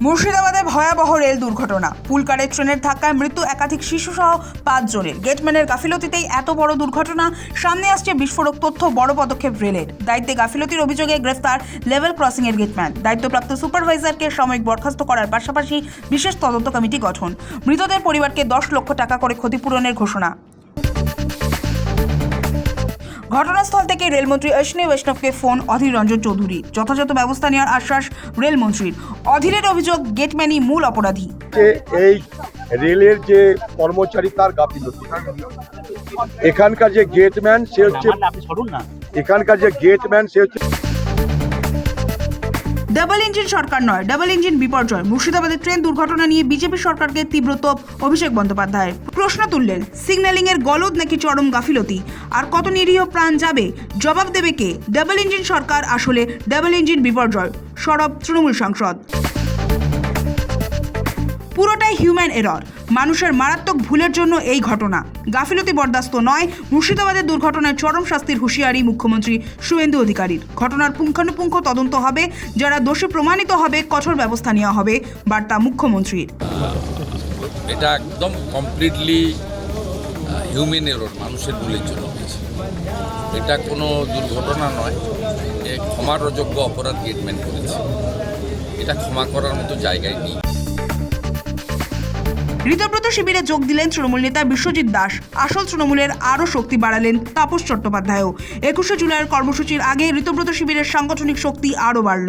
মুর্শিদাবাদে ভয়াবহ রেল দুর্ঘটনা। পুলকারে ট্রেনের ধাক্কায় মৃত্যু একাধিক শিশুসহ 5 জনের। গেটম্যানের গাফিলতিতেই এত বড় দুর্ঘটনা। সামনে আসছে বিস্ফোরক তথ্য, বড় পদক্ষেপ রেলের। দায়িত্বে গাফিলতির অভিযোগে গ্রেফতার লেভেল ক্রসিং এর গেটম্যান। দায়িত্বপ্রাপ্ত সুপারভাইজারকে সাময়িক বরখাস্ত করার পাশাপাশি বিশেষ তদন্ত কমিটি গঠন। মৃতদের পরিবারকে 10 লক্ষ টাকা করে ক্ষতিপূরণের ঘোষণা। ঘটনাস্থল থেকে রেলমন্ত্রী অশ্বিনী বৈষ্ণবকে ফোন অধীর রঞ্জন চৌধুরী। যথাযথ ব্যবস্থা নেওয়ার আশ্বাস রেলমন্ত্রীর। অধীরের অভিযোগ গেটম্যানই মূল অপরাধী। এই রেলের যে কর্মচারী তার গাফিলতি, এখানকার যে গেটম্যান সে হচ্ছে ডাবল ইঞ্জিন সরকার নয়, ডাবল ইঞ্জিন বিপর্যয়। মুর্শিদাবাদের ট্রেন দুর্ঘটনা নিয়ে বিজেপি সরকারকে তীব্র তোপ অভিষেক বন্দ্যোপাধ্যায়। প্রশ্ন তুললেন, সিগন্যালিং এর গলদ নাকি চরম গাফিলতি? আর কত নিরীহ প্রাণ যাবে? জবাব দেবে কে? ডাবল ইঞ্জিন সরকার আসলে ডাবল ইঞ্জিন বিপর্যয়। সরব তৃণমূল সাংসদ। পুরোটাই হিউম্যান এরর। মানুষের মারাত্মক ভুলের জন্য এই ঘটনা। গাফিলতি বরদাস্ত নয়। মুর্শিদাবাদের দুর্ঘটনায় চরম শাস্তির হুঁশিয়ারি মুখ্যমন্ত্রী শুভেন্দু অধিকারীর। ঘটনার পুঙ্খানুপুঙ্খ তদন্ত হবে, যারা দোষী প্রমাণিত হবে কঠোর ব্যবস্থা নেওয়া হবে, বার্তা মুখ্যমন্ত্রীর। এটা একদম কমপ্লিটলি হিউম্যান এরর, মানুষের ভুলের জন্য হয়েছে। এটা কোনো দুর্ঘটনা নয়, ক্ষমার অযোগ্য অপরাধ গেটম্যান করেছে। এটা ক্ষমা করার মতো জায়গায় নেই। ঋতব্রত শিবিরে যোগ দিলেন তৃণমূল নেতা বিশ্বজিৎ দাস। আসল তৃণমূলের আরও শক্তি বাড়ালেন তাপস চট্টোপাধ্যায়ও। 21শে জুলাইয়ের কর্মসূচির আগে ঋতব্রত শিবিরের সাংগঠনিক শক্তি আরও বাড়ল।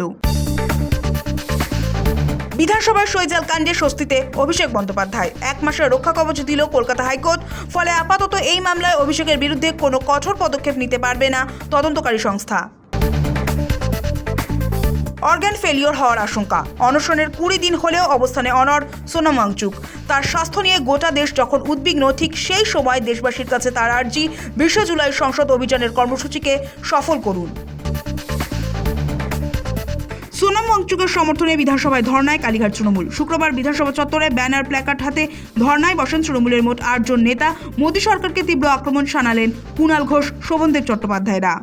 বিধানসভার শৈজাল কাণ্ডে স্বস্তিতে অভিষেক বন্দ্যোপাধ্যায়। 1 মাসের রক্ষা কবচ দিল কলকাতা হাইকোর্ট। ফলে আপাতত এই মামলায় অভিষেকের বিরুদ্ধে কোনো কঠোর পদক্ষেপ নিতে পারবে না তদন্তকারী সংস্থা। অর্গান ফেলিওর হওয়ার আশঙ্কা। অনশনের 20 দিন হলেও অবস্থানে অনড় সোনাম ওয়াংচুক। তার স্বাস্থ্য নিয়ে গোটা দেশ যখন উদ্বিগ্ন, ঠিক সেই সময় দেশবাসীর কাছে তার আর্জি, 20 জুলাই সংসদ অভিযানের কর্মসূচিকে সফল করুন। সোনাম ওয়াংচুকের সমর্থনে বিধানসভায় ধর্নায় কালীঘাট তৃণমূল। শুক্রবার বিধানসভা চত্বরে ব্যানার প্ল্যাকার্ড হাতে ধর্নায় বসেন তৃণমূলের মোট 8 জন নেতা। মোদী সরকারকে তীব্র আক্রমণ শানালেন কুণাল ঘোষ, শোভনদেব চট্টোপাধ্যায়রা।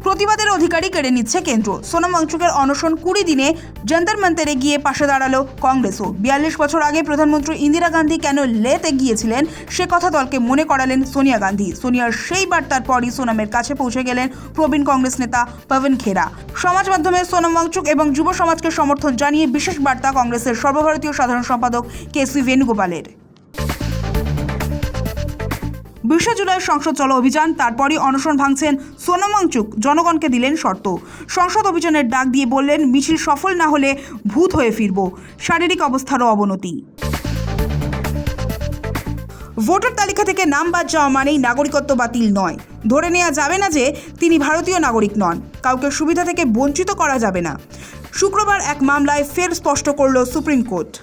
প্রতিবাদের অধিকারী কেড়ে নিচ্ছে কেন্দ্র। সোনাম ওয়াংচুকের অনশন 20 দিনে যন্তর মন্তরে গিয়ে পাশে দাঁড়ালো কংগ্রেসও। 42 বছর আগে প্রধানমন্ত্রী ইন্দিরা গান্ধী কেন লেতে গিয়েছিলেন সে কথা দলকে মনে করালেন সোনিয়া গান্ধী। সোনিয়ার সেই বার্তার পরই সোনামের কাছে পৌঁছে গেলেন প্রবীণ কংগ্রেস নেতা পবন খেরা। সমাজ মাধ্যমে সোনাম ওয়াংচুক এবং যুব সমাজকে সমর্থন জানিয়ে বিশেষ বার্তা কংগ্রেসের সর্বভারতীয় সাধারণ সম্পাদক কেসি বেণুগোপালের। 20 জুলাই সংসদ চলো অভিযান, তারপরই অনশন ভাঙছেন সোনাম ওয়াংচুক। জনগণকে দিলেন শর্ত। সংসদ অভিযানের ডাক দিয়ে বললেন, মিছিল সফল না হলে ভূত হয়ে ফিরব। শারীরিক অবস্থারও অবনতি। ভোটার তালিকা থেকে নাম বাদ যাওয়া মানেই নাগরিকত্ব বাতিল নয়। ধরে নেওয়া যাবে না যে তিনি ভারতীয় নাগরিক নন। কাউকে সুবিধা থেকে বঞ্চিত করা যাবে না। শুক্রবার এক মামলায় ফের স্পষ্ট করল সুপ্রিম কোর্ট।